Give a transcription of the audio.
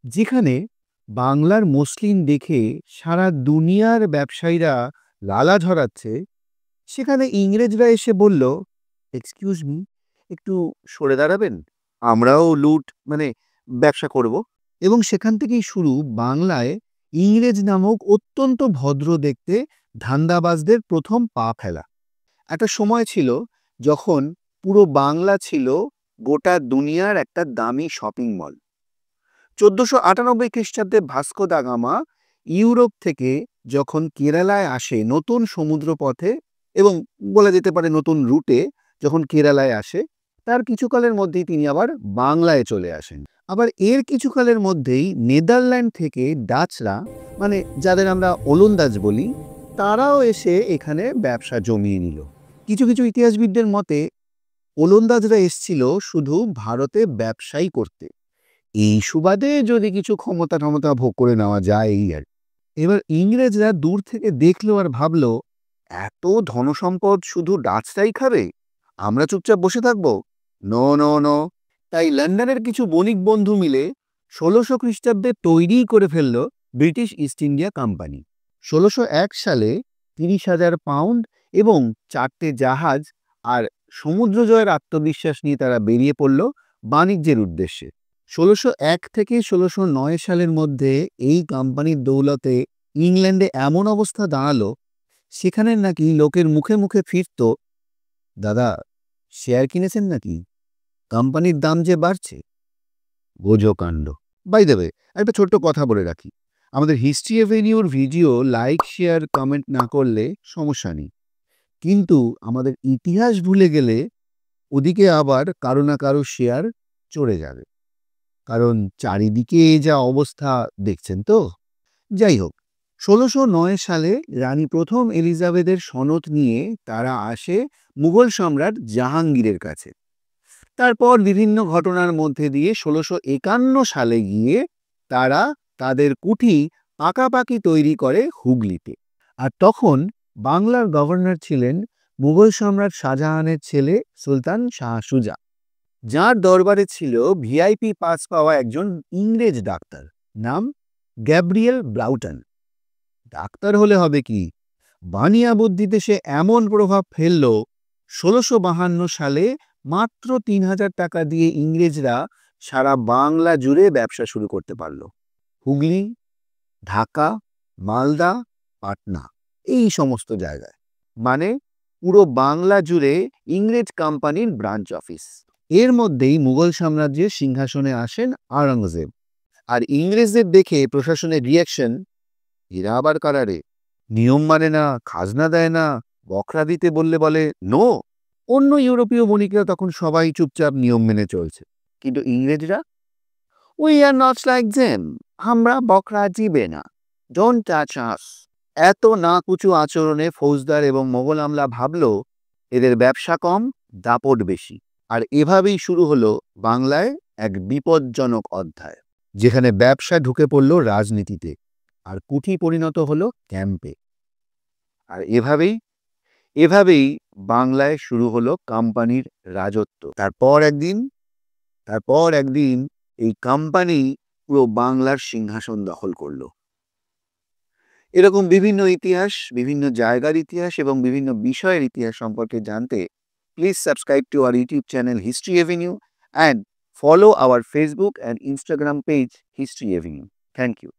যেখানে বাংলার মসলিন দেখে সারা দুনিয়ার ব্যবসায়ীরা লালা ঝরাচ্ছে, সেখানে ইংরেজরা এসে বলল, এক্সকিউজ মি, একটু সরে দাঁড়াবেন, আমরাও ব্যবসা করব। এবং সেখান থেকেই শুরু বাংলায় ইংরেজ নামক অত্যন্ত ভদ্র দেখতে ধান্দাবাজদের প্রথম পা ফেলা। একটা সময় ছিল যখন পুরো বাংলা ছিল গোটা দুনিয়ার একটা দামি শপিং মল। 1498 খ্রিস্টাব্দে ভাস্কো দা গামা ইউরোপ থেকে যখন কেরালায় আসে নতুন সমুদ্র পথে, এবং বলা যেতে পারে নতুন রুটে, যখন কেরালায় আসে, তার কিছুকালের মধ্যেই তিনি আবার বাংলায় চলে আসেন। আবার এর কিছুকালের মধ্যেই নেদারল্যান্ড থেকে ডাচরা, যাদের আমরা ওলন্দাজ বলি, তারাও এসে এখানে ব্যবসা জমিয়ে নিল। কিছু কিছু ইতিহাসবিদদের মতে ওলন্দাজরা এসছিল শুধু ভারতে ব্যবসায়ী করতে, এই সুবাদে যদি কিছু ক্ষমতা টমতা ভোগ করে নেওয়া যায়, এই আর। এবার ইংরেজরা দূর থেকে দেখলো আর ভাবলো, এত ধনসম্পদ শুধু ডাচরাই খাবে, আমরা চুপচাপ বসে থাকবো? No no no. তাই লন্ডনের কিছু বণিক বন্ধু মিলে 1600 খ্রিস্টাব্দে তৈরি করে ফেলল ব্রিটিশ ইস্ট ইন্ডিয়া কোম্পানি। 1601 সালে 30,000 পাউন্ড এবং 4টে জাহাজ আর সমুদ্র জয়ের আত্মবিশ্বাস নিয়ে তারা বেরিয়ে পড়ল বাণিজ্যের উদ্দেশ্যে। 1601 থেকে 1609 সালের মধ্যে এই কোম্পানির দৌলতে ইংল্যান্ডে এমন অবস্থা দাঁড়ালো, সেখানে নাকি লোকের মুখে মুখে ফিরত, দাদা শেয়ার কিনেছেন নাকি, কোম্পানির দাম যে বাড়ছে। বোঝো কাণ্ড। বাই দ্য ওয়ে, একটা ছোট্ট কথা বলে রাখি, আমাদের হিস্ট্রি এভিনিউর ভিডিও লাইক শেয়ার কমেন্ট না করলে সমস্যা নেই, কিন্তু আমাদের ইতিহাস ভুলে গেলে ওদিকে আবার কারো না কারো শেয়ার চড়ে যাবে, কারণ চারিদিকে যা অবস্থা দেখছেন তো। যাই হোক, 1609 সালে রানী প্রথম এলিজাবেথের সনদ নিয়ে তারা আসে মুঘল সম্রাট জাহাঙ্গীরের কাছে। তারপর বিভিন্ন ঘটনার মধ্যে দিয়ে 1651 সালে গিয়ে তারা তাদের কুঠি পাকাপাকি তৈরি করে হুগলিতে। আর তখন বাংলার গভর্নর ছিলেন মুঘল সম্রাট শাহজাহানের ছেলে সুলতান শাহ সুজা, যার দরবারে ছিল ভিআইপি পাস পাওয়া একজন ইংরেজ ডাক্তার, নাম গ্যাব্রিয়েল ব্রাউটন। ডাক্তার হলে হবে কি, বানিয়া বুদ্ধিতে সে এমন প্রভাব ফেলল, 1652 সালে মাত্র 3000 টাকা দিয়ে ইংরেজরা সারা বাংলা জুড়ে ব্যবসা শুরু করতে পারল। হুগলি, ঢাকা, মালদা, পাটনা, এই সমস্ত জায়গায়, পুরো বাংলা জুড়ে ইংরেজ কোম্পানির ব্রাঞ্চ অফিস। এর মধ্যেই মুঘল সাম্রাজ্যের সিংহাসনে আসেন আওরঙ্গজেব। আর ইংরেজদের দেখে প্রশাসনের রিয়াকশন, এরা আবার কারারে, নিয়ম মানে না, খাজনা দেয় না, বকরা দিতে বললে বলে নো। অন্য ইউরোপীয় বণিকরা তখন সবাই চুপচাপ নিয়ম মেনে চলছে, কিন্তু ইংরেজরা, we are not like them, আমরা বকরা দিবে না, ডোন্ট টাচ আস। এত না কুচু আচরণে ফৌজদার এবং মোগল আমলা ভাবলো এদের ব্যবসা কম, দাপট বেশি। আর এভাবেই শুরু হলো বাংলায় এক বিপজ্জনক অধ্যায়, যেখানে ব্যবসা ঢুকে পড়ল রাজনীতিতে, আর কুঠি পরিণত হলো ক্যাম্পে। আর এভাবেই বাংলায় শুরু হলো কোম্পানির রাজত্ব। তারপর একদিন এই কোম্পানি পুরো বাংলার সিংহাসন দখল করলো। এরকম বিভিন্ন ইতিহাস, বিভিন্ন জায়গার ইতিহাস এবং বিভিন্ন বিষয়ের ইতিহাস সম্পর্কে জানতে please subscribe to our YouTube channel history Avenue and follow our Facebook and Instagram page History Avenue. Thank you.